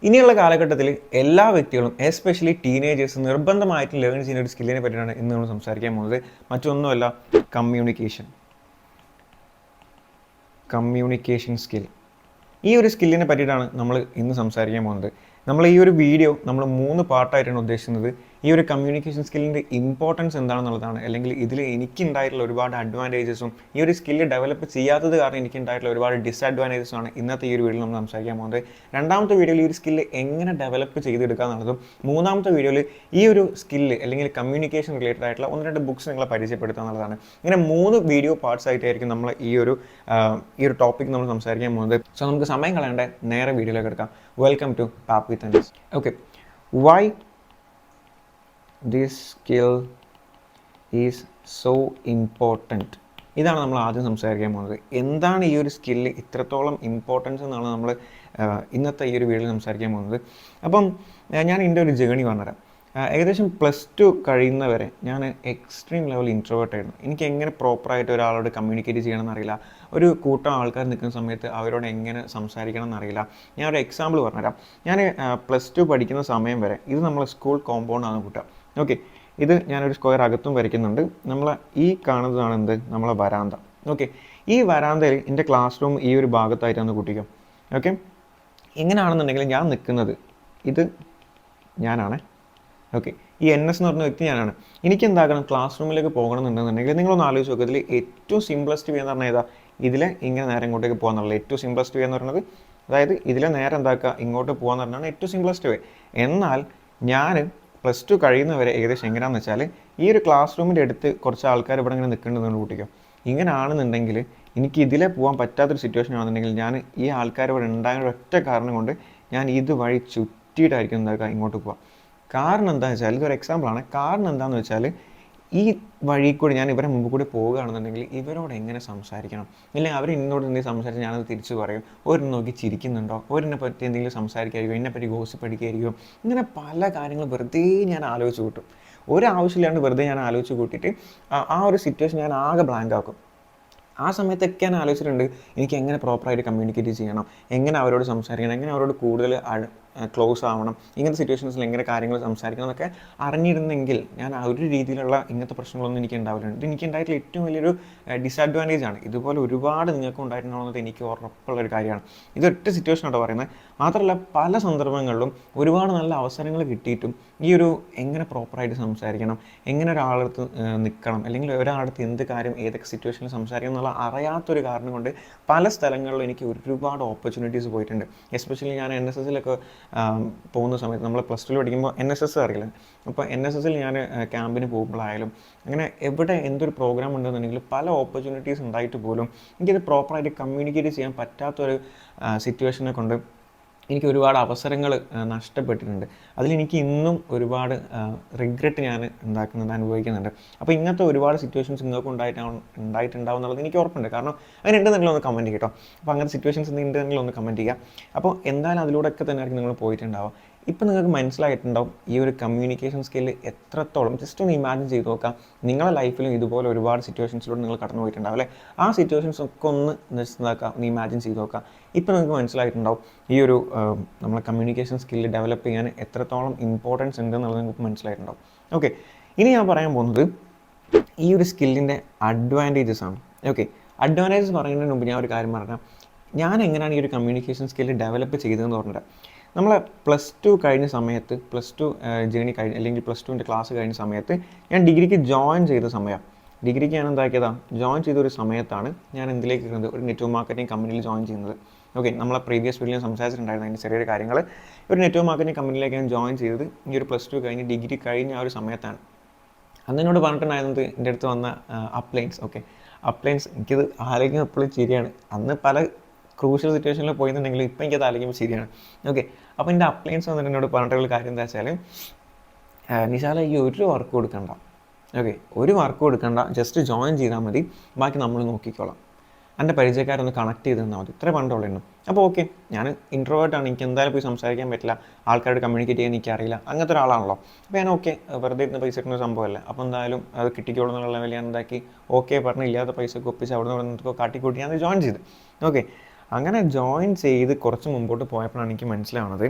ഇനിയുള്ള കാലഘട്ടത്തിൽ എല്ലാ വ്യക്തികളും എസ്പെഷ്യലി ടീനേജേഴ്സ് നിർബന്ധമായിട്ടും ലേൺ ചെയ്യുന്ന ഒരു സ്കില്ലിനെ പറ്റിയാണ് ഇന്ന് നമ്മൾ സംസാരിക്കാൻ പോകുന്നത്. മറ്റൊന്നുമല്ല, കമ്മ്യൂണിക്കേഷൻ സ്കിൽ. ഈ ഒരു സ്കില്ലിനെ പറ്റിയിട്ടാണ് നമ്മൾ ഇന്ന് സംസാരിക്കാൻ പോകുന്നത്. നമ്മൾ ഈ ഒരു വീഡിയോ നമ്മൾ 3 പാർട്ടായിട്ടാണ് ഉദ്ദേശിക്കുന്നത്. ഈ ഒരു കമ്മ്യൂണിക്കേഷൻ സ്കില്ലിൻ്റെ ഇമ്പോർട്ടൻസ് എന്താണെന്നുള്ളതാണ്, അല്ലെങ്കിൽ ഇതിൽ എനിക്കുണ്ടായിട്ടുള്ള ഒരുപാട് അഡ്വാൻറ്റേജസും ഈ ഒരു സ്കില്ല് ഡെവലപ്പ് ചെയ്യാത്തത് കാരണം എനിക്കുണ്ടായിട്ടുള്ള ഒരുപാട് ഡിസഡ്വാൻറ്റേജസും ആണ് ഇന്നത്തെ ഈ ഒരു വീഡിയോയിൽ നമ്മൾ സംസാരിക്കാൻ പോകുന്നത്. രണ്ടാമത്തെ വീഡിയോയിൽ ഈ ഒരു സ്കില്ല് എങ്ങനെ ഡെവലപ്പ് ചെയ്തെടുക്കുക എന്നുള്ളതും, മൂന്നാമത്തെ വീഡിയോയിൽ ഈ ഒരു സ്കില്ല് അല്ലെങ്കിൽ കമ്മ്യൂണിക്കേഷൻ റിലേറ്റഡ് ആയിട്ടുള്ള 1-2 ബുക്സ് നിങ്ങളെ പരിചയപ്പെടുത്തുക എന്നുള്ളതാണ്. ഇങ്ങനെ 3 വീഡിയോ പാർട്സ് ആയിട്ടായിരിക്കും നമ്മൾ ഈ ഒരു ടോപ്പിക് നമ്മൾ സംസാരിക്കാൻ പോകുന്നത്. സോ നമുക്ക് സമയം കളയേണ്ട നേരെ വീഡിയോയിലേക്ക് എടുക്കാം. വെൽക്കം ടു പാപ്പ് with Anees. Okay, why this skill is so important. ഇതാണ് നമ്മൾ ആദ്യം സംസാരിക്കാൻ പോകുന്നത്. എന്താണ് ഈ ഒരു സ്കില്ല് ഇത്രത്തോളം ഇമ്പോർട്ടൻസ് എന്നാണ് നമ്മൾ ഇന്നത്തെ ഈ ഒരു വീഡിയോയിൽ സംസാരിക്കാൻ പോകുന്നത്. അപ്പം ഞാൻ എൻ്റെ ഒരു ജേണി പറഞ്ഞുതരാം. ഏകദേശം +2 കഴിയുന്നവരെ ഞാൻ എക്സ്ട്രീം ലെവൽ ഇൻട്രോവേർട്ട് ആയിരുന്നു. എനിക്ക് എങ്ങനെ പ്രോപ്പറായിട്ട് ഒരാളോട് കമ്മ്യൂണിക്കേറ്റ് ചെയ്യണമെന്ന് അറിയില്ല. ഒരു കൂട്ടം ആൾക്കാർ നിൽക്കുന്ന സമയത്ത് അവരോട് എങ്ങനെ സംസാരിക്കണം എന്നറിയില്ല. ഞാൻ ഒരു എക്സാമ്പിൾ പറഞ്ഞുതരാം. ഞാൻ +2 പഠിക്കുന്ന സമയം വരെ, ഇത് നമ്മൾ സ്കൂൾ കോമ്പൗണ്ടാണ് കൂട്ടുക. ഓക്കെ, ഇത് ഞാനൊരു സ്ക്വയർ അകത്തും വരയ്ക്കുന്നുണ്ട്. നമ്മൾ ഈ കാണുന്നതാണ് എന്ത്, നമ്മളെ വരാന്ത. ഓക്കെ, ഈ വരാന്തയിൽ എൻ്റെ ക്ലാസ് റൂം ഈ ഒരു ഭാഗത്തായിട്ടാണ് കൂട്ടിക്കും. ഓക്കെ, എങ്ങനെയാണെന്നുണ്ടെങ്കിൽ ഞാൻ നിൽക്കുന്നത് ഇത് ഞാനാണ്. ഓക്കെ, ഈ NS എന്ന് പറഞ്ഞ വ്യക്തി ഞാനാണ്. എനിക്ക് എന്താക്കണം, ക്ലാസ് റൂമിലേക്ക് പോകണമെന്നുണ്ടെന്നുണ്ടെങ്കിൽ നിങ്ങളൊന്ന് ആലോചിച്ച് നോക്കുക. ഇതിൽ ഏറ്റവും സിംപ്ലസ്റ്റ് വേ എന്ന് പറഞ്ഞാൽ ഏതാ, ഇതിലെ ഇങ്ങനെ നേരെ ഇങ്ങോട്ടേക്ക് പോകാന്നുള്ളത് ഏറ്റവും സിംപ്ലസ്റ്റ് വേ എന്ന് പറയുന്നത്. അതായത് ഇതിലെ നേരെ എന്താക്കുക, ഇങ്ങോട്ട് പോകാന്ന് പറഞ്ഞാണ് ഏറ്റവും സിംപ്ലസ്റ്റ് വേ. എന്നാൽ ഞാൻ +2 കഴിയുന്നവരെ ഏകദേശം എങ്ങനെയാണെന്ന് വെച്ചാൽ, ഈ ഒരു ക്ലാസ് റൂമിൻ്റെ അടുത്ത് കുറച്ച് ആൾക്കാർ ഇവിടെ ഇങ്ങനെ നിൽക്കേണ്ടതെന്ന് കൂട്ടിക്കും. ഇങ്ങനെയാണെന്നുണ്ടെങ്കിൽ എനിക്ക് ഇതിലെ പോകാൻ പറ്റാത്തൊരു സിറ്റുവേഷൻ ആണെന്നുണ്ടെങ്കിൽ ഞാൻ ഈ ആൾക്കാർ ഇവിടെ ഉണ്ടായ ഒറ്റ കാരണം കൊണ്ട് ഞാൻ ഇതുവഴി ചുറ്റിയിട്ടായിരിക്കും എന്താക്കുക ഇങ്ങോട്ട് പോവുക. കാരണം എന്താണെന്ന് വെച്ചാൽ, ഇതൊരു എക്സാമ്പിളാണ്. കാരണം എന്താണെന്ന് വെച്ചാൽ, ഈ വഴി കൂടി ഞാൻ ഇവരെ മുമ്പ് കൂടി പോവുകയാണെന്നുണ്ടെങ്കിൽ ഇവരോട് എങ്ങനെ സംസാരിക്കണം, ഇല്ലെങ്കിൽ അവർ എന്നോട് എന്തെങ്കിലും സംസാരിച്ച് ഞാനത് തിരിച്ചു പറയും. ഒരെണ്ണം നോക്കി ചിരിക്കുന്നുണ്ടോ, ഒരെന്നെ പറ്റി എന്തെങ്കിലും സംസാരിക്കായിരിക്കും, എന്നെപ്പറ്റി ഗോസിപ്പ് അടിക്കായിരിക്കും. ഇങ്ങനെ പല കാര്യങ്ങൾ വെറുതെ ഞാൻ ആലോചിച്ച് കൂട്ടും. ഒരാവശ്യമില്ലാണ്ട് വെറുതെ ഞാൻ ആലോചിച്ച് കൂട്ടിയിട്ട് ആ ഒരു സിറ്റുവേഷൻ ഞാൻ ആകെ ബ്ലാങ്ക് ആക്കും. ആ സമയത്തൊക്കെ ഞാൻ ആലോചിച്ചിട്ടുണ്ട്, എനിക്ക് എങ്ങനെ പ്രോപ്പറായിട്ട് കമ്മ്യൂണിക്കേറ്റ് ചെയ്യണം, എങ്ങനെ അവരോട് സംസാരിക്കണം, എങ്ങനെ അവരോട് കൂടുതൽ ക്ലോസ് ആവണം, ഇങ്ങനത്തെ സിറ്റുവേഷൻസിൽ എങ്ങനെ കാര്യങ്ങൾ സംസാരിക്കണം എന്നൊക്കെ അറിഞ്ഞിരുന്നെങ്കിൽ ഞാൻ ആ ഒരു രീതിയിലുള്ള ഇങ്ങനത്തെ പ്രശ്നങ്ങളൊന്നും എനിക്ക് ഉണ്ടാവില്ല. ഇത് എനിക്ക് ഉണ്ടായിട്ടുള്ള ഏറ്റവും വലിയൊരു ഡിസഡ്വാൻറ്റേജ് ആണ്. ഇതുപോലെ ഒരുപാട് നിങ്ങൾക്ക് ഉണ്ടായിട്ടുണ്ടാവുന്നത് എനിക്ക് ഉറപ്പുള്ളൊരു കാര്യമാണ്. ഇതൊറ്റ സിറ്റുവേഷനാണ് പറയുന്നത്. മാത്രമല്ല, പല സന്ദർഭങ്ങളിലും ഒരുപാട് നല്ല അവസരങ്ങൾ കിട്ടിയിട്ടും ഈ ഒരു എങ്ങനെ പ്രോപ്പറായിട്ട് സംസാരിക്കണം, എങ്ങനെ ഒരാളടുത്ത് നിൽക്കണം, അല്ലെങ്കിൽ ഒരാളടുത്ത് എന്ത് കാര്യം ഏതൊക്കെ സിറ്റുവേഷനിൽ സംസാരിക്കണം എന്നുള്ള അറിയാത്തൊരു കാരണം കൊണ്ട് പല സ്ഥലങ്ങളിലും എനിക്ക് ഒരുപാട് ഓപ്പർച്യൂണിറ്റീസ് പോയിട്ടുണ്ട്. എസ്പെഷ്യലി ഞാൻ NSSലൊക്കെ പോകുന്ന സമയത്ത്, നമ്മൾ +2 പഠിക്കുമ്പോൾ NSS അറിയില്ല. അപ്പോൾ NSSൽ ഞാൻ ക്യാമ്പിന് പോകുമ്പോഴായാലും അങ്ങനെ എവിടെ എന്തൊരു പ്രോഗ്രാം ഉണ്ടെന്നുണ്ടെങ്കിൽ പല ഓപ്പർച്യൂണിറ്റീസ് ഉണ്ടായിട്ട് പോലും എനിക്കത് പ്രോപ്പറായിട്ട് കമ്മ്യൂണിക്കേറ്റ് ചെയ്യാൻ പറ്റാത്തൊരു സിറ്റുവേഷനെ കൊണ്ട് എനിക്ക് ഒരുപാട് അവസരങ്ങൾ നഷ്ടപ്പെട്ടിട്ടുണ്ട്. അതിലെനിക്ക് ഇന്നും ഒരുപാട് റിഗ്രറ്റ് ഞാൻ അനുഭവിക്കുന്നുണ്ട്. അപ്പോൾ ഇങ്ങനത്തെ ഒരുപാട് സിറ്റുവേഷൻസ് നിങ്ങൾക്ക് ഉണ്ടായിട്ടുണ്ടാവും എന്നുള്ളത് എനിക്ക് ഉറപ്പുണ്ട്. കാരണം അങ്ങനെ ഉണ്ടെന്നെങ്കിലും ഒന്ന് കമൻറ്റ് ചെയ്യട്ടോ. അപ്പോൾ അങ്ങനത്തെ സിറ്റുവേഷൻസ് ഉണ്ടെന്നെങ്കിലും ഒന്ന് കമൻറ്റ് ചെയ്യുക. അപ്പോൾ എന്തായാലും അതിലൂടെയൊക്കെ തന്നെ ആയിരിക്കും നിങ്ങൾ പോയിട്ടുണ്ടാവുക. ഇപ്പം നിങ്ങൾക്ക് മനസ്സിലായിട്ടുണ്ടാവും ഈ ഒരു കമ്മ്യൂണിക്കേഷൻ സ്കില്ല് എത്രത്തോളം. ജസ്റ്റ് ഒന്ന് ഇമാജിൻ ചെയ്ത് നോക്കാം, നിങ്ങളുടെ ലൈഫിലും ഇതുപോലെ ഒരുപാട് സിറ്റുവേഷൻസിലൂടെ നിങ്ങൾ കടന്നു പോയിട്ടുണ്ടാവും അല്ലേ. ആ സിറ്റുവേഷൻസ് ഒക്കെ ഒന്ന് ഒന്ന് ഇമാജിൻ ചെയ്ത് നോക്കാം. ഇപ്പം നിങ്ങൾക്ക് മനസ്സിലായിട്ടുണ്ടാവും ഈ ഒരു നമ്മളെ കമ്മ്യൂണിക്കേഷൻ സ്കില്ല് ഡെവലപ്പ് ചെയ്യാൻ എത്രത്തോളം ഇമ്പോർട്ടൻസ് ഉണ്ടെന്നുള്ളത് നിങ്ങൾക്ക് മനസ്സിലായിട്ടുണ്ടാവും. ഓക്കെ, ഇനി ഞാൻ പറയാൻ പോകുന്നത് ഈ ഒരു സ്കില്ലിൻ്റെ അഡ്വാൻറ്റേജസ് ആണ്. ഓക്കെ, അഡ്വാൻറ്റേജസ് പറയുന്നതിന് മുമ്പ് ഞാൻ ഒരു കാര്യം പറഞ്ഞാൽ, ഞാൻ എങ്ങനെയാണ് ഈ ഒരു കമ്മ്യൂണിക്കേഷൻ സ്കില്ല് ഡെവലപ്പ് ചെയ്തതെന്ന് പറഞ്ഞിട്ട്. നമ്മൾ +2 കഴിഞ്ഞ സമയത്ത്, +2 ജേണി കഴിഞ്ഞ് അല്ലെങ്കിൽ +2ൻ്റെ ക്ലാസ് കഴിഞ്ഞ സമയത്ത് ഞാൻ ഡിഗ്രിക്ക് ജോയിൻ ചെയ്ത സമയം, ഡിഗ്രിക്ക് ഞാൻ എന്താക്കിയതാണ്, ജോയിൻ ചെയ്തൊരു സമയത്താണ് ഞാൻ എന്തിലേക്ക് ഇരുന്നത്, ഒരു നെറ്റ്വർക്ക് മാർക്കറ്റിംഗ് കമ്പനിയിൽ ജോയിൻ ചെയ്യുന്നത്. ഓക്കെ, നമ്മളെ പ്രീവിയസ് വീഡിയോയിൽ സംസാരിച്ചിട്ടുണ്ടായിരുന്നു അതിൻ്റെ ചെറിയൊരു കാര്യങ്ങൾ. ഒരു നെറ്റ്വർക്ക് മാർക്കറ്റിംഗ് കമ്പനിയിലേക്ക് ഞാൻ ജോയിൻ ചെയ്തത് ഈ ഒരു +2 കഴിഞ്ഞ് ഡിഗ്രി കഴിഞ്ഞ ആ ഒരു സമയത്താണ്. അന്ന് എന്നോട് പറഞ്ഞിട്ടുണ്ടായിരുന്നത്, എൻ്റെ അടുത്ത് വന്ന അപ്ലൈൻസ്. ഓക്കെ, അപ്ലൈൻസ് എനിക്കത് ആലോചിക്കുമ്പോൾ എപ്പോഴും ശരിയാണ്. അന്ന് പല ക്രൂഷ്യൽ സിറ്റുവേഷനിൽ പോയിട്ടുണ്ടെങ്കിലും ഇപ്പം എനിക്കത് ആലോചിക്കുമ്പോൾ ശരിയാണ്. ഓക്കെ, അപ്പോൾ എൻ്റെ അപ്ലയൻസ് വന്നിട്ട് എന്നോട് പറഞ്ഞിട്ടുള്ള കാര്യം എന്താ വെച്ചാൽ, നിശാല ഈ ഒരു വർക്ക് കൊടുക്കണ്ട. ഓക്കെ, ഒരു വർക്ക് കൊടുക്കണ്ട, ജസ്റ്റ് ജോയിൻ ചെയ്താൽ മതി, ബാക്കി നമ്മൾ നോക്കിക്കോളാം. എൻ്റെ പരിചയക്കാരൊന്ന് കണക്ട് ചെയ്ത് തന്നാൽ മതി, ഇത്ര പണ്ടുള്ളൂ. അപ്പോൾ ഓക്കെ, ഞാൻ ഇൻട്രോവേർട്ടാണ്, എനിക്ക് എന്തായാലും പോയി സംസാരിക്കാൻ പറ്റില്ല, ആൾക്കാരോട് കമ്മ്യൂണിക്കേറ്റ് ചെയ്യാൻ എനിക്കറിയില്ല, അങ്ങനത്തെ ഒരാളാണല്ലോ. അപ്പോൾ ഞാൻ ഓക്കെ, വെറുതെ ഇരുന്ന് പൈസ കിട്ടുന്ന സംഭവമല്ല, അപ്പോൾ എന്തായാലും അത് കിട്ടിക്കോളൂ എന്നുള്ള ലെവലിൽ ഞാൻ എന്താക്കി ഓക്കെ പറഞ്ഞ് ഇല്ലാത്ത പൈസ ഒപ്പിച്ച് അവിടെ നിന്ന് കാട്ടിക്കൂട്ടി ഞാൻ ജോയിൻ ചെയ്ത്. ഓക്കെ, അങ്ങനെ ജോയിൻ ചെയ്ത് കുറച്ച് മുമ്പോട്ട് പോയപ്പോഴാണ് എനിക്ക് മനസ്സിലാവുന്നത്,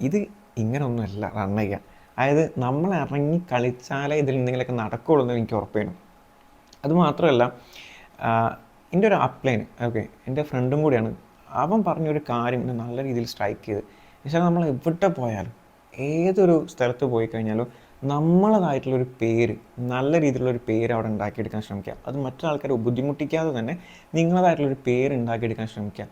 ഇത് ഇങ്ങനെയൊന്നുമല്ല റൺ ചെയ്യുക. അതായത് നമ്മൾ ഇറങ്ങി കളിച്ചാലേ ഇതിൽ എന്തെങ്കിലുമൊക്കെ നടക്കുകയുള്ളൂ എന്ന് എനിക്ക് ഉറപ്പാണ്. അതുമാത്രമല്ല എൻ്റെ ഒരു അപ്ലൈൻ, ഓക്കെ, എൻ്റെ ഫ്രണ്ടും കൂടിയാണ്, അവൻ പറഞ്ഞൊരു കാര്യം എന്നെ നല്ല രീതിയിൽ സ്ട്രൈക്ക് ചെയ്ത്. എന്നുവെച്ചാൽ നമ്മൾ എവിടെ പോയാലും ഏതൊരു സ്ഥലത്ത് പോയി കഴിഞ്ഞാലും നമ്മളതായിട്ടുള്ളൊരു പേര്, നല്ല രീതിയിലുള്ളൊരു പേര് അവിടെ ഉണ്ടാക്കിയെടുക്കാൻ ശ്രമിക്കുക. അത് മറ്റൊരാൾക്കാരെ ബുദ്ധിമുട്ടിക്കാതെ തന്നെ നിങ്ങളതായിട്ടുള്ളൊരു പേര് ഉണ്ടാക്കിയെടുക്കാൻ ശ്രമിക്കുക.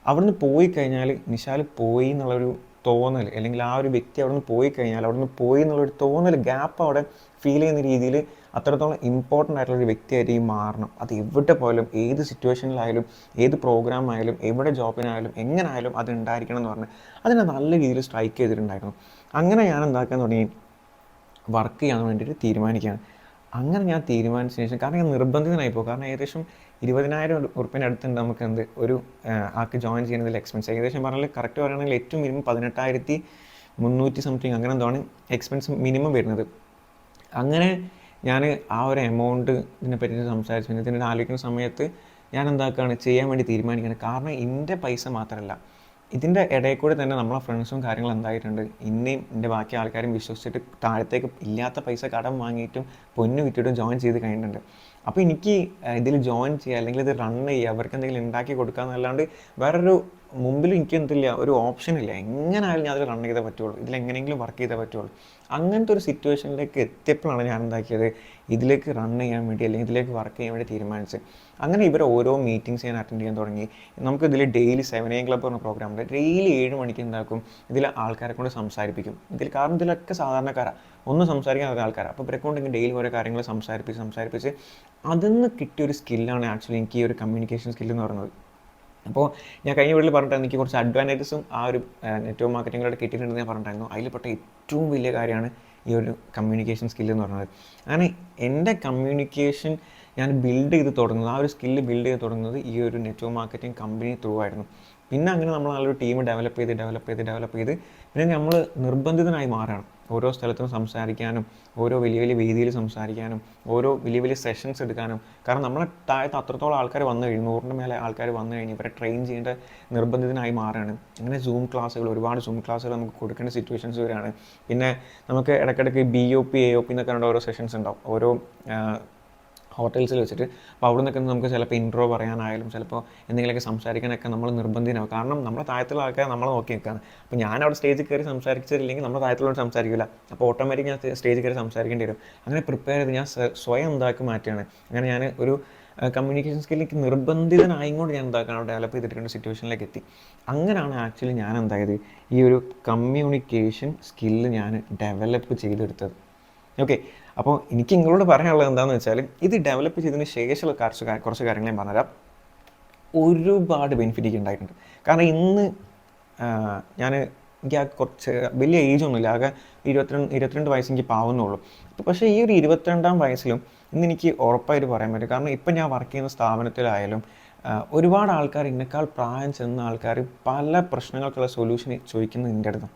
അവിടുന്ന് പോയി കഴിഞ്ഞാൽ നിശാൽ പോയി എന്നുള്ളൊരു തോന്നൽ, അല്ലെങ്കിൽ ആ ഒരു വ്യക്തി അവിടെ നിന്ന് പോയി കഴിഞ്ഞാൽ അവിടുന്ന് പോയി എന്നുള്ളൊരു തോന്നൽ, ഗ്യാപ്പ് അവിടെ ഫീൽ ചെയ്യുന്ന രീതിയിൽ അത്രത്തോളം ഇമ്പോർട്ടൻ്റ് ആയിട്ടുള്ളൊരു വ്യക്തിയായിട്ട് ഈ മാറണം. അത് എവിടെ പോയാലും, ഏത് സിറ്റുവേഷനിലായാലും, ഏത് പ്രോഗ്രാമായാലും, എവിടെ ജോബിനായാലും, എങ്ങനെ ആയാലും അത് ഉണ്ടായിരിക്കണം എന്ന് പറഞ്ഞ് അതിനെ നല്ല രീതിയിൽ സ്ട്രൈക്ക് ചെയ്തിട്ടുണ്ടായിരുന്നു. അങ്ങനെ ഞാൻ എന്താക്കാൻ തുടങ്ങി, വർക്ക് ചെയ്യാൻ വേണ്ടിയിട്ട് തീരുമാനിക്കുകയാണ്. അങ്ങനെ ഞാൻ തീരുമാനിച്ചതിന് ശേഷം, കാരണം ഞാൻ നിർബന്ധിതനായി പോകും, കാരണം ഏകദേശം 20,000 ഉറുപ്പിൻ്റെ അടുത്തുണ്ട് നമുക്ക് ഒരു ആൾക്ക് ജോയിൻ ചെയ്യുന്നതിൽ എക്സ്പെൻസ്. ഏകദേശം പറഞ്ഞാൽ കറക്റ്റ് പറയുകയാണെങ്കിൽ ഏറ്റവും മിനിമം 18,300 സംതിങ് അങ്ങനെ എന്താണ് എക്സ്പെൻസ് മിനിമം വരുന്നത്. അങ്ങനെ ഞാൻ ആ ഒരു എമൗണ്ട് ഇതിനെപ്പറ്റി സംസാരിച്ചു, ഇതിനെ ആലോചിക്കുന്ന സമയത്ത് ഞാൻ എന്താക്കുകയാണ്, ചെയ്യാൻ വേണ്ടി തീരുമാനിക്കുകയാണ്. കാരണം എൻ്റെ പൈസ മാത്രമല്ല, ഇതിൻ്റെ ഇടയിൽ കൂടെ തന്നെ നമ്മളെ ഫ്രണ്ട്സും കാര്യങ്ങളും എന്തായിട്ടുണ്ട്, ഇന്നേയും എൻ്റെ ബാക്കി ആൾക്കാരും വിശ്വസിച്ചിട്ട് താഴത്തേക്ക് ഇല്ലാത്ത പൈസ കടം വാങ്ങിയിട്ടും പൊന്നു വിറ്റിട്ടും ജോയിൻ ചെയ്ത് കഴിഞ്ഞിട്ടുണ്ട്. അപ്പോൾ എനിക്ക് ഇതിൽ ജോയിൻ ചെയ്യുക, അല്ലെങ്കിൽ ഇത് റൺ ചെയ്യുക, അവർക്ക് എന്തെങ്കിലും ഉണ്ടാക്കി കൊടുക്കുക എന്നല്ലാണ്ട് വേറൊരു മുമ്പിൽ എനിക്ക് എന്തില്ല, ഒരു ഓപ്ഷൻ ഇല്ല. എങ്ങനെയായാലും ഞാൻ അതിൽ റൺ ചെയ്തേ പറ്റുള്ളൂ, ഇതിലെങ്ങനെയെങ്കിലും വർക്ക് ചെയ്തേ പറ്റുള്ളൂ. അങ്ങനത്തെ ഒരു സിറ്റുവേഷനിലേക്ക് എത്തിയപ്പോഴാണ് ഞാൻ എന്താക്കിയത്, ഇതിലേക്ക് റൺ ചെയ്യാൻ വേണ്ടി, അല്ലെങ്കിൽ ഇതിലേക്ക് വർക്ക് ചെയ്യാൻ വേണ്ടി തീരുമാനിച്ചത്. അങ്ങനെ ഇവർ ഓരോ മീറ്റിംഗ്സ് ഞാൻ അറ്റൻഡ് ചെയ്യാൻ തുടങ്ങി. നമുക്കിതിൽ ഡെയിലി 7 AM ക്ലബ്ബ് പറഞ്ഞ പ്രോഗ്രാം ഉണ്ട്. ഡെയിലി 7 മണിക്ക് എന്താക്കും, ഇതിൽ ആൾക്കാരെ കൊണ്ട് സംസാരിപ്പിക്കും. കാരണം ഇതിലൊക്കെ സാധാരണക്കാരാണ്, ഒന്നും സംസാരിക്കാൻ അറിയാത്ത ആൾക്കാരാണ്. അപ്പോൾ ഇവരെ കൊണ്ട് ഡെയിലി ഓരോ കാര്യങ്ങൾ സംസാരിപ്പിച്ച് അതിൽ നിന്ന് കിട്ടിയൊരു സ്കില്ലാണ് ആക്ച്വലി എനിക്ക് ഈ ഒരു കമ്മ്യൂണിക്കേഷൻ സ്കില്ല് എന്ന് പറയുന്നത്. അപ്പോൾ ഞാൻ കഴിഞ്ഞ വീട്ടിൽ പറഞ്ഞിട്ടായിരുന്നു, എനിക്ക് കുറച്ച് അഡ്വാൻറ്റേജസും ആ ഒരു നെറ്റ്വർക്ക് മാർക്കറ്റിങ്ങിലൂടെ കിട്ടിയിട്ടുണ്ടെന്ന് ഞാൻ പറഞ്ഞിട്ടായിരുന്നു. അതിൽപ്പെട്ട ഏറ്റവും വലിയ കാര്യമാണ് ഈ ഒരു കമ്മ്യൂണിക്കേഷൻ സ്കില്ല് എന്ന് പറയുന്നത്. അങ്ങനെ എൻ്റെ കമ്മ്യൂണിക്കേഷൻ ഞാൻ ബിൽഡ് ചെയ്ത് തുടങ്ങുന്നത്, ആ ഒരു സ്കില്ല് ബിൽഡ് ചെയ്ത് തുടങ്ങുന്നത് ഈ ഒരു നെറ്റ്വർക്ക് മാർക്കറ്റിംഗ് കമ്പനി ത്രൂ ആയിരുന്നു. പിന്നെ അങ്ങനെ നമ്മൾ നല്ലൊരു ടീം ഡെവലപ്പ് ചെയ്ത് പിന്നെ നമ്മൾ നിർബന്ധിതനായി മാറുകയാണ് ഓരോ സ്ഥലത്തും സംസാരിക്കാനും, ഓരോ വലിയ വലിയ വേദിയിൽ സംസാരിക്കാനും, ഓരോ വലിയ വലിയ സെഷൻസ് എടുക്കാനും. കാരണം നമ്മളെ താഴത്ത് അത്രത്തോളം ആൾക്കാർ വന്നു കഴിഞ്ഞു, 100ന് മേലെ ആൾക്കാർ വന്നു കഴിഞ്ഞ് ഇവരെ ട്രെയിൻ ചെയ്യേണ്ട നിർബന്ധിതനായി മാറുകയാണ്. അങ്ങനെ ഒരുപാട് സൂം ക്ലാസ്സുകൾ നമുക്ക് കൊടുക്കേണ്ട സിറ്റുവേഷൻസ് വരികയാണ്. പിന്നെ നമുക്ക് ഇടയ്ക്കിടയ്ക്ക് BOP AOP എന്നൊക്കെ കണ്ട ഓരോ സെഷൻസ് ഉണ്ടാവും ഓരോ ഹോട്ടൽസിൽ വെച്ചിട്ട്. അപ്പോൾ അവിടെ നിന്നൊക്കെ നമുക്ക് ചിലപ്പോൾ ഇൻട്രോ പറയാനായാലും, ചിലപ്പോൾ എന്തെങ്കിലുമൊക്കെ സംസാരിക്കാനൊക്കെ നമ്മൾ നിർബന്ധിതനാവും. കാരണം നമ്മുടെ താഴത്തുള്ള ആൾക്കാർ നമ്മളെ നോക്കി നിൽക്കുകയാണ്. അപ്പോൾ ഞാൻ അവിടെ സ്റ്റേജിൽ കയറി സംസാരിച്ചില്ലെങ്കിൽ നമ്മുടെ താഴത്തുള്ളവർ സംസാരിക്കില്ല. അപ്പോൾ ഓട്ടോമാറ്റിക് ഞാൻ സ്റ്റേജിൽ കയറി സംസാരിക്കേണ്ടി വരും. അങ്ങനെ പ്രിപ്പയർ ചെയ്ത് ഞാൻ സ്വയം എന്താക്കി മാറ്റുകയാണ്. അങ്ങനെ ഞാൻ ഒരു കമ്മ്യൂണിക്കേഷൻ സ്കില്ലിലേക്ക് നിർബന്ധിതനായിക്കൊണ്ട് ഞാൻ എന്താക്കണം ഡെവലപ്പ് ചെയ്തിരിക്കേണ്ട സിറ്റുവേഷനിലേക്ക് എത്തി. അങ്ങനെയാണ് ആക്ച്വലി ഞാൻ എന്തായത്, ഈ ഒരു കമ്മ്യൂണിക്കേഷൻ സ്കില്ല് ഞാൻ ഡെവലപ്പ് ചെയ്തെടുത്തത്. ഓക്കെ, അപ്പോൾ എനിക്ക് നിങ്ങളോട് പറയാനുള്ളത് എന്താണെന്ന് വെച്ചാൽ, ഇത് ഡെവലപ്പ് ചെയ്തതിന് ശേഷമുള്ള കുറച്ച് കാര്യങ്ങൾ ഞാൻ പറഞ്ഞുതരാം. ഒരുപാട് ബെനിഫിറ്റ് ഉണ്ടായിട്ടുണ്ട്. കാരണം ഇന്ന് എനിക്ക് കുറച്ച് വലിയ ഏജൊന്നുമില്ല, ആകെ 22 വയസ്സ് എനിക്ക് പാവുന്നുള്ളൂ. പക്ഷേ ഈ ഒരു 22ാം വയസ്സിലും ഇന്ന് എനിക്ക് ഉറപ്പായിട്ട് പറയാൻ പറ്റും. കാരണം ഇപ്പം ഞാൻ വർക്ക് ചെയ്യുന്ന സ്ഥാപനത്തിലായാലും ഒരുപാട് ആൾക്കാർ, എന്നെക്കാൾ പ്രായം ചെന്ന ആൾക്കാർ പല പ്രശ്നങ്ങൾക്കുള്ള സൊല്യൂഷൻ ചോദിക്കുന്നത് എൻ്റെ അടുത്താണ്.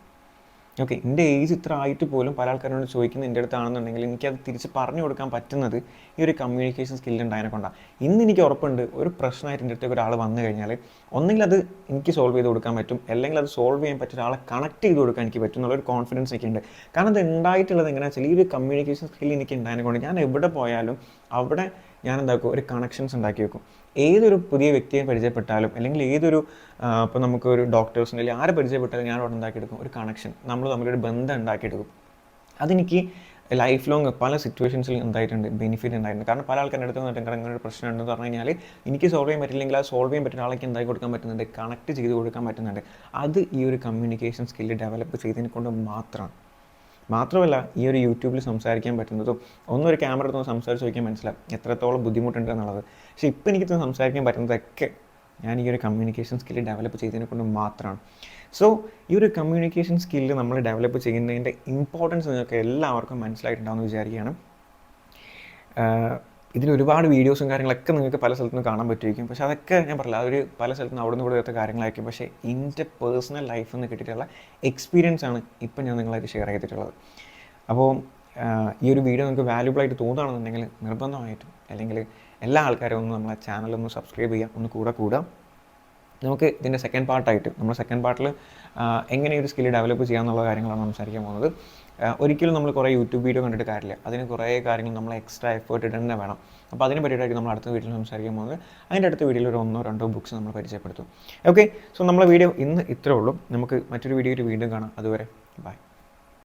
ഓക്കെ, എൻ്റെ ഏജ് ഇത്ര ആയിട്ട് പോലും പല ആൾക്കാരോട് ചോദിക്കുന്നത് എൻ്റെ അടുത്താണെന്നുണ്ടെങ്കിൽ എനിക്കത് തിരിച്ച് പറഞ്ഞു കൊടുക്കാൻ പറ്റുന്നത് ഈ ഒരു കമ്മ്യൂണിക്കേഷൻ സ്കില്ല് ഉണ്ടായതിനെ കൊണ്ടാണ്. ഇന്ന് എനിക്ക് ഉറപ്പുണ്ട്, ഒരു പ്രശ്നമായിട്ട് എൻ്റെ അടുത്തേക്ക് ഒരാൾ വന്നു കഴിഞ്ഞാൽ ഒന്നെങ്കിൽ അത് എനിക്ക് സോൾവ് ചെയ്ത് കൊടുക്കാൻ പറ്റും, അല്ലെങ്കിൽ അത് സോൾവ് ചെയ്യാൻ പറ്റിയ ഒരാളെ കണക്ട് ചെയ്ത് കൊടുക്കാൻ എനിക്ക് പറ്റും എന്നുള്ളൊരു കോൺഫിഡൻസ് ഒക്കെ ഉണ്ട്. കാരണം അത് ഉണ്ടായിട്ടുള്ളത് എങ്ങനെയാണെന്ന് വെച്ചാൽ, ഈ ഒരു കമ്മ്യൂണിക്കേഷൻ സ്കില്ല് എനിക്ക് ഉണ്ടായതിനെ കൊണ്ട് ഞാൻ എവിടെ പോയാലും അവിടെ ഞാൻ എന്താക്കും, ഒരു കണക്ഷൻസ് ഉണ്ടാക്കി വെക്കും. ഏതൊരു പുതിയ വ്യക്തിയെ പരിചയപ്പെട്ടാലും, അല്ലെങ്കിൽ ഏതൊരു ഇപ്പോൾ നമുക്കൊരു ഡോക്ടേഴ്സിനെ അല്ലെങ്കിൽ ആരെ പരിചയപ്പെട്ടാലും ഞാൻ അവിടെ ഉണ്ടാക്കിയെടുക്കും ഒരു കണക്ഷൻ, നമ്മൾ തമ്മിലൊരു ബന്ധം ഉണ്ടാക്കിയെടുക്കും. അതെനിക്ക് ലൈഫ് ലോങ് പല സിറ്റുവേഷൻസിൽ എന്തായിട്ടുണ്ട്, ബെനിഫിറ്റ് ഉണ്ടായിട്ടുണ്ട്. കാരണം പല ആൾക്കാരുടെ അടുത്ത് വന്നിട്ട് അങ്ങനെ ഒരു പ്രശ്നം ഉണ്ടെന്ന് പറഞ്ഞു കഴിഞ്ഞാൽ എനിക്ക് സോൾവ് ചെയ്യാൻ പറ്റില്ലെങ്കിൽ അത് സോൾവ് ചെയ്യാൻ പറ്റുന്ന ആളേക്ക് എന്താക്കി കൊടുക്കാൻ പറ്റുന്നുണ്ട്, കണക്ട് ചെയ്ത് കൊടുക്കാൻ പറ്റുന്നുണ്ട്. അത് ഈ ഒരു കമ്മ്യൂണിക്കേഷൻ സ്കില്ല് ഡെവലപ്പ് ചെയ്തതിനെ കൊണ്ട് മാത്രമല്ല ഈ ഒരു യൂട്യൂബിൽ സംസാരിക്കാൻ പറ്റുന്നതും, ഒന്നൊരു ക്യാമറ എടുത്ത് സംസാരിച്ച് ചോദിക്കാൻ മനസ്സിലാവും എത്രത്തോളം ബുദ്ധിമുട്ടുണ്ട് എന്നുള്ളത്. പക്ഷേ ഇപ്പം എനിക്ക് സംസാരിക്കാൻ പറ്റുന്നതൊക്കെ ഞാൻ ഈ ഒരു കമ്മ്യൂണിക്കേഷൻ സ്കില്ല് ഡെവലപ്പ് ചെയ്തതിനെ കൊണ്ട് മാത്രമാണ്. സോ ഈ ഒരു കമ്മ്യൂണിക്കേഷൻ സ്കില്ല് നമ്മൾ ഡെവലപ്പ് ചെയ്യുന്നതിൻ്റെ ഇമ്പോർട്ടൻസ് നിങ്ങൾക്ക് എല്ലാവർക്കും മനസ്സിലായിട്ടുണ്ടാവുമെന്ന് വിചാരിക്കുകയാണ്. ഇതിലൊരുപാട് വീഡിയോസും കാര്യങ്ങളൊക്കെ നിങ്ങൾക്ക് പല സ്ഥലത്തുനിന്ന് കാണാൻ പറ്റുമായിരിക്കും. പക്ഷേ അതൊക്കെ ഞാൻ പറഞ്ഞില്ല, അതൊരു പല സ്ഥലത്തുനിന്ന് അവിടെ നിന്ന് ഇവിടെ എടുത്ത കാര്യങ്ങളായിരിക്കും. പക്ഷേ എൻ്റെ പേഴ്സണൽ ലൈഫിൽ നിന്ന് കിട്ടിയിട്ടുള്ള എക്സ്പീരിയൻസ് ആണ് ഇപ്പം ഞാൻ നിങ്ങളായിട്ട് ഷെയർ ചെയ്തിട്ടുള്ളത്. അപ്പോൾ ഈ ഒരു വീഡിയോ നിങ്ങൾക്ക് വാല്യുബിൾ ആയിട്ട് തോന്നുകയാണെന്നുണ്ടെങ്കിൽ നിർബന്ധമായിട്ടും, അല്ലെങ്കിൽ എല്ലാ ആൾക്കാരും ഒന്ന് നമ്മളെ ചാനലൊന്ന് സബ്സ്ക്രൈബ് ചെയ്യുക, ഒന്ന് കൂടെ നമുക്ക് ഇതിൻ്റെ സെക്കൻഡ് പാർട്ടായിട്ട് നമ്മൾ സെക്കൻഡ് പാർട്ടിൽ എങ്ങനെ ഒരു സ്കില്ല് ഡെവലപ്പ് ചെയ്യാമെന്നുള്ള കാര്യങ്ങളാണ് സംസാരിക്കാൻ പോകുന്നത്. ഒരിക്കലും നമ്മൾ കുറേ യൂട്യൂബ് വീഡിയോ കണ്ടിട്ട് കാര്യമില്ല. അതിന് കുറേ കാര്യങ്ങൾ നമ്മൾ എക്സ്ട്രാ എഫേർട്ട് ഇട്ട് തന്നെ വേണം. അപ്പോൾ അതിനെ പറ്റിയിട്ടായിരിക്കും നമ്മൾ അടുത്ത വീഡിയോയിൽ സംസാരിക്കാൻ പോകുന്നത്. അതിൻ്റെ അടുത്ത വീഡിയോയിൽ ഒരു 1-2 ബുക്ക്സ് നമ്മൾ പരിചയപ്പെടുത്തും. ഓക്കെ, സോ നമ്മളെ വീഡിയോ ഇന്ന് ഇത്രേ ഉള്ളൂ. നമുക്ക് മറ്റൊരു വീഡിയോയിൽ വീണ്ടും കാണാം. അതുവരെ ബൈ.